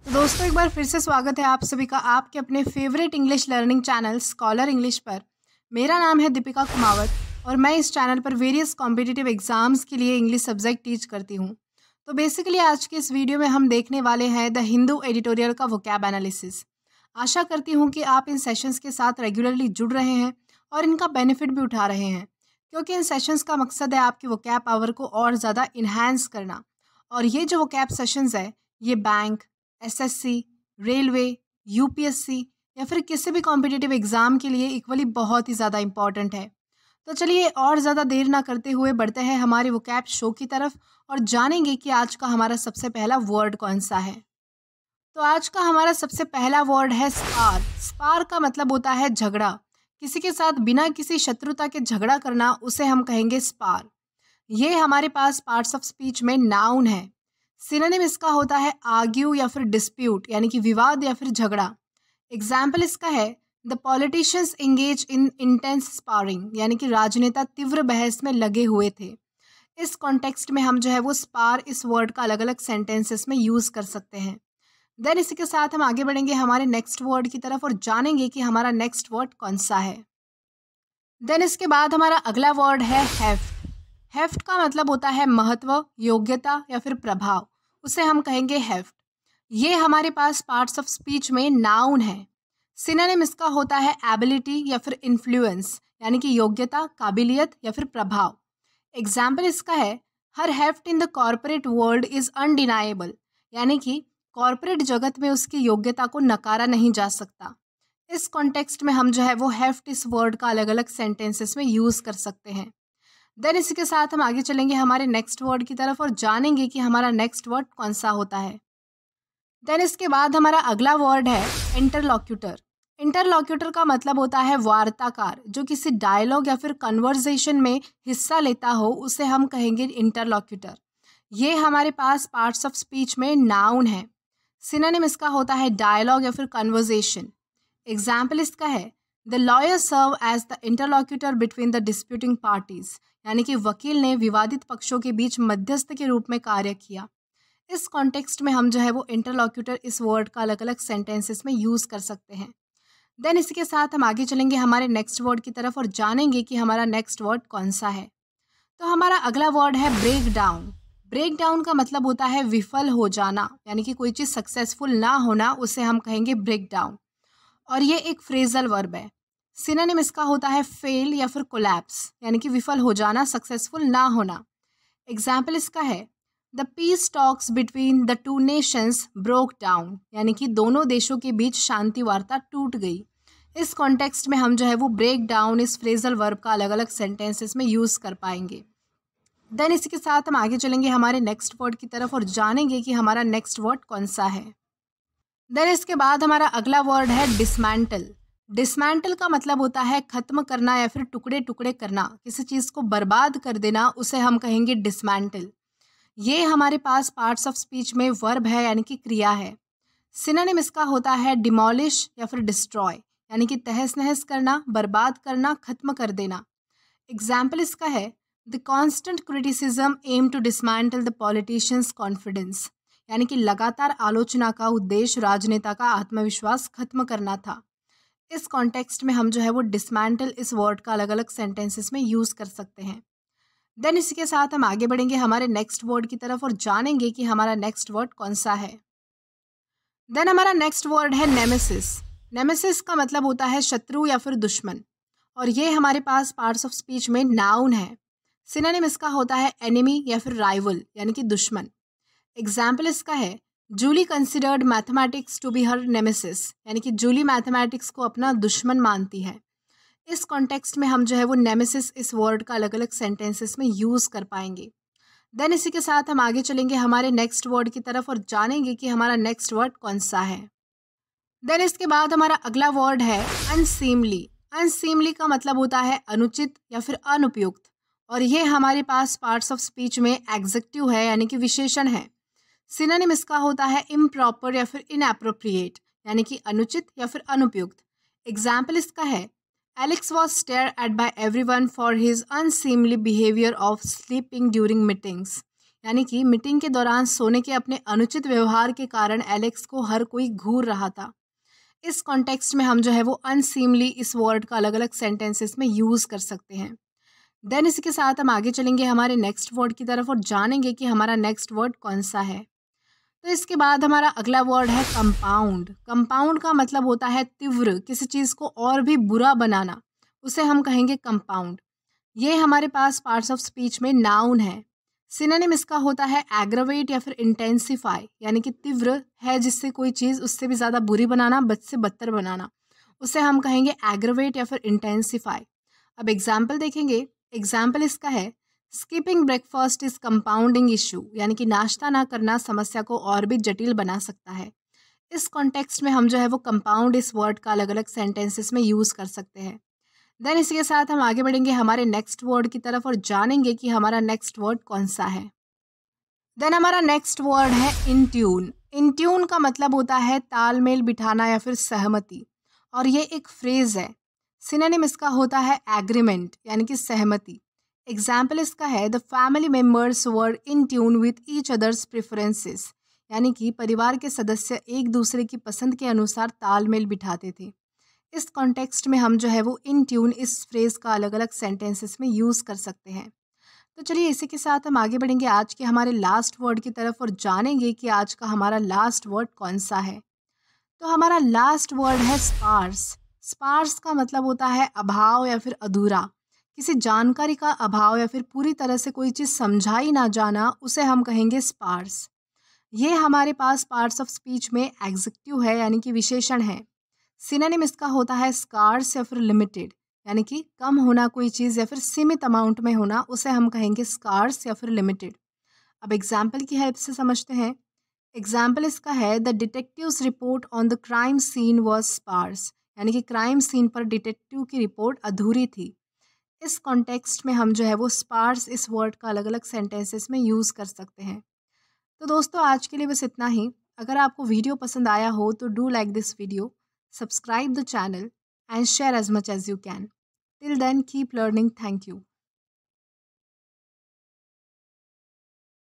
तो दोस्तों, एक बार फिर से स्वागत है आप सभी का आपके अपने favourite English learning channel scholar English पर। मेरा नाम है दीपिका कुमावत और मैं इस चैनल पर वेरियस कॉम्पिटिटिव एग्जाम्स के लिए इंग्लिश सब्जेक्ट टीच करती हूँ। तो बेसिकली आज के इस वीडियो में हम देखने वाले हैं द हिंदू एडिटोरियल का वोकैब एनालिसिस। आशा करती हूँ कि आप इन सेशंस के साथ रेगुलरली जुड़ रहे हैं और इनका बेनिफिट भी उठा रहे हैं, क्योंकि इन सेशंस का मकसद है आपकी वोकैब पावर को और ज़्यादा इन्हांस करना। और ये जो वोकैब सेशंस है ये बैंक, एसएससी, रेलवे, यूपीएससी या फिर किसी भी कॉम्पिटिटिव एग्ज़ाम के लिए इक्वली बहुत ही ज़्यादा इम्पॉर्टेंट है। तो चलिए और ज़्यादा देर ना करते हुए बढ़ते हैं हमारे वोकैब शो की तरफ और जानेंगे कि आज का हमारा सबसे पहला वर्ड कौन सा है। तो आज का हमारा सबसे पहला वर्ड है स्पार। स्पार का मतलब होता है झगड़ा। किसी के साथ बिना किसी शत्रुता के झगड़ा करना उसे हम कहेंगे स्पार। ये हमारे पास पार्ट्स ऑफ स्पीच में नाउन है। सिनोनिम इसका होता है आर्ग्यू या फिर डिस्प्यूट, यानी कि विवाद या फिर झगड़ा। एग्जाम्पल इसका है the politicians engage in intense sparring, यानी कि राजनेता तीव्र बहस में लगे हुए थे। इस कॉन्टेक्स्ट में हम जो है वो स्पार इस वर्ड का अलग अलग सेंटेंसेस में यूज़ कर सकते हैं। देन इसी के साथ हम आगे बढ़ेंगे हमारे नेक्स्ट वर्ड की तरफ और जानेंगे कि हमारा नेक्स्ट वर्ड कौन सा है। देन इसके बाद हमारा अगला वर्ड है हेफ्ट। हेफ्ट का मतलब होता है महत्व, योग्यता या फिर प्रभाव, उसे हम कहेंगे हेफ्ट। ये हमारे पास पार्ट्स ऑफ स्पीच में नाउन है। सिनोनिम इसका होता है एबिलिटी या फिर इन्फ्लुएंस, यानी कि योग्यता, काबिलियत या फिर प्रभाव। एग्जाम्पल इसका है her heft in the corporate world is undeniable, यानी कि कॉर्पोरेट जगत में उसकी योग्यता को नकारा नहीं जा सकता। इस कॉन्टेक्स्ट में हम जो है वो हेफ्ट इस वर्ड का अलग अलग सेंटेंसेस में यूज़ कर सकते हैं। देन इसी के साथ हम आगे चलेंगे हमारे नेक्स्ट वर्ड की तरफ और जानेंगे कि हमारा नेक्स्ट वर्ड कौन सा होता है। देन इसके बाद हमारा अगला वर्ड है इंटरलॉक्यूटर। इंटरलॉक्यूटर का मतलब होता है वार्ताकार, जो किसी डायलॉग या फिर कन्वर्सेशन में हिस्सा लेता हो उसे हम कहेंगे इंटरलॉक्यूटर। ये हमारे पास पार्ट्स ऑफ स्पीच में नाउन है। सिनोनिम इसका होता है डायलॉग या फिर कन्वर्सेशन। एग्जाम्पल इसका है the lawyer serve as the interlocutor between the disputing parties, यानी कि वकील ने विवादित पक्षों के बीच मध्यस्थ के रूप में कार्य किया। इस कॉन्टेक्स्ट में हम जो है वो इंटरलॉक्यूटर इस वर्ड का अलग अलग सेंटेंसेस में यूज़ कर सकते हैं। देन इसी के साथ हम आगे चलेंगे हमारे नेक्स्ट वर्ड की तरफ और जानेंगे कि हमारा नेक्स्ट वर्ड कौन सा है। तो हमारा अगला वर्ड है ब्रेक डाउन। ब्रेक डाउन का मतलब होता है विफल हो जाना, यानी कि कोई चीज़ सक्सेसफुल ना होना, उसे हम कहेंगे ब्रेक डाउन। और ये एक फ्रेजल वर्ब है। सिनोनिम इसका होता है फेल या फिर कोलैप्स, यानी कि विफल हो जाना, सक्सेसफुल ना होना। एग्जाम्पल इसका है the peace talks between the two nations broke down, यानी कि दोनों देशों के बीच शांति वार्ता टूट गई। इस कॉन्टेक्स्ट में हम जो है वो ब्रेक डाउन इस फ्रेजल वर्ब का अलग अलग सेंटेंसेस में यूज़ कर पाएंगे। देन इसी के साथ हम आगे चलेंगे हमारे नेक्स्ट वर्ड की तरफ और जानेंगे कि हमारा नेक्स्ट वर्ड कौन सा है। देन इसके बाद हमारा अगला वर्ड है डिसमैंटल। डिसमैंटल का मतलब होता है खत्म करना या फिर टुकड़े टुकड़े करना, किसी चीज़ को बर्बाद कर देना, उसे हम कहेंगे डिसमैंटल। ये हमारे पास पार्ट्स ऑफ स्पीच में वर्ब है, यानी कि क्रिया है। सिनोनिम इसका होता है डिमोलिश या फिर डिस्ट्रॉय, यानी कि तहस नहस करना, बर्बाद करना, खत्म कर देना। एग्जाम्पल इसका है the constant criticism aim to dismantle the politicians confidence, यानी कि लगातार आलोचना का उद्देश्य राजनेता का आत्मविश्वास खत्म करना था। इस कॉन्टेक्स्ट में हम जो है वो डिसमैंटल इस वर्ड का अलग अलग सेंटेंसेस में यूज़ कर सकते हैं। देन इसी के साथ हम आगे बढ़ेंगे हमारे नेक्स्ट वर्ड की तरफ और जानेंगे कि हमारा नेक्स्ट वर्ड कौन सा है। देन हमारा नेक्स्ट वर्ड है नेमेसिस। नेमेसिस का मतलब होता है शत्रु या फिर दुश्मन, और ये हमारे पास पार्ट्स ऑफ स्पीच में नाउन है। सिनोनिम इसका होता है एनिमी या फिर राइवल, यानी कि दुश्मन। एग्जाम्पल इसका है Julie considered mathematics to be her nemesis, यानी कि जूली मैथमेटिक्स को अपना दुश्मन मानती है। इस कॉन्टेक्स्ट में हम जो है वो नेमेसिस इस वर्ड का अलग अलग सेंटेंसेस में यूज़ कर पाएंगे। देन इसी के साथ हम आगे चलेंगे हमारे नेक्स्ट वर्ड की तरफ और जानेंगे कि हमारा नेक्स्ट वर्ड कौन सा है। देन इसके बाद हमारा अगला वर्ड है अनसीमली। अनसीमली का मतलब होता है अनुचित या फिर अनुपयुक्त, और ये हमारे पास पार्ट्स ऑफ स्पीच में एग्जेक्टिव है, यानी कि विशेषण है। सिनोनिम इसका होता है इम्प्रॉपर या फिर इनएप्रोप्रिएट, यानी कि अनुचित या फिर अनुपयुक्त। एग्जाम्पल इसका है Alex was stare at by everyone for his unseemly behaviour of sleeping during meetings, यानी कि मीटिंग के दौरान सोने के अपने अनुचित व्यवहार के कारण एलेक्स को हर कोई घूर रहा था। इस कॉन्टेक्स्ट में हम जो है वो अनसीमली इस वर्ड का अलग अलग सेंटेंसेस में यूज़ कर सकते हैं। देन इसी के साथ हम आगे चलेंगे हमारे नेक्स्ट वर्ड की तरफ और जानेंगे कि हमारा नेक्स्ट वर्ड कौन सा है। तो इसके बाद हमारा अगला वर्ड है कंपाउंड। कंपाउंड का मतलब होता है तीव्र, किसी चीज़ को और भी बुरा बनाना, उसे हम कहेंगे कंपाउंड। ये हमारे पास पार्ट्स ऑफ स्पीच में नाउन है। सिनोनिम इसका होता है एग्रावेट या फिर इंटेंसिफाई, यानी कि तीव्र है जिससे कोई चीज़ उससे भी ज़्यादा बुरी बनाना, बद से बदतर बनाना, उसे हम कहेंगे एग्रावेट या फिर इंटेंसिफाई। अब एग्जाम्पल देखेंगे। एग्जाम्पल इसका है skipping breakfast is compounding issue, यानी कि नाश्ता ना करना समस्या को और भी जटिल बना सकता है। इस कॉन्टेक्स्ट में हम जो है वो कंपाउंड इस वर्ड का अलग अलग सेंटेंसेस में यूज़ कर सकते हैं। देन इसी के साथ हम आगे बढ़ेंगे हमारे नेक्स्ट वर्ड की तरफ और जानेंगे कि हमारा नेक्स्ट वर्ड कौन सा है। देन हमारा नेक्स्ट वर्ड है इन ट्यून। इन ट्यून का मतलब होता है तालमेल बिठाना या फिर सहमति, और ये एक फ्रेज है। सिनोनिम इसका होता है एग्रीमेंट, यानी कि सहमति। एग्जाम्पल इसका है the family members were in tune with each others preferences, यानी कि परिवार के सदस्य एक दूसरे की पसंद के अनुसार तालमेल बिठाते थे। इस कॉन्टेक्स्ट में हम जो है वो इन ट्यून इस फ्रेज का अलग अलग सेंटेंसेस में यूज़ कर सकते हैं। तो चलिए इसी के साथ हम आगे बढ़ेंगे आज के हमारे लास्ट वर्ड की तरफ और जानेंगे कि आज का हमारा लास्ट वर्ड कौन सा है। तो हमारा लास्ट वर्ड है स्पार्स। स्पार्स का मतलब होता है अभाव या फिर अधूरा, किसी जानकारी का अभाव या फिर पूरी तरह से कोई चीज़ समझाई ना जाना, उसे हम कहेंगे स्पार्स। ये हमारे पास पार्ट्स ऑफ स्पीच में एग्जेक्टिव है, यानी कि विशेषण है। सिनोनिम इसका होता है स्कार्स या फिर लिमिटेड, यानी कि कम होना कोई चीज़ या फिर सीमित अमाउंट में होना, उसे हम कहेंगे स्कार्स या फिर लिमिटेड। अब एग्जाम्पल की हेल्प से समझते हैं। एग्जाम्पल इसका है the detectives report on the crime scene was sparse, यानी कि क्राइम सीन पर डिटेक्टिव की रिपोर्ट अधूरी थी। इस कॉन्टेक्स्ट में हम जो है वो स्पार्स इस वर्ड का अलग अलग सेंटेंसेस में यूज़ कर सकते हैं। तो दोस्तों आज के लिए बस इतना ही। अगर आपको वीडियो पसंद आया हो तो do like this video, subscribe the channel and share as much as you can. Till then, keep learning. Thank you.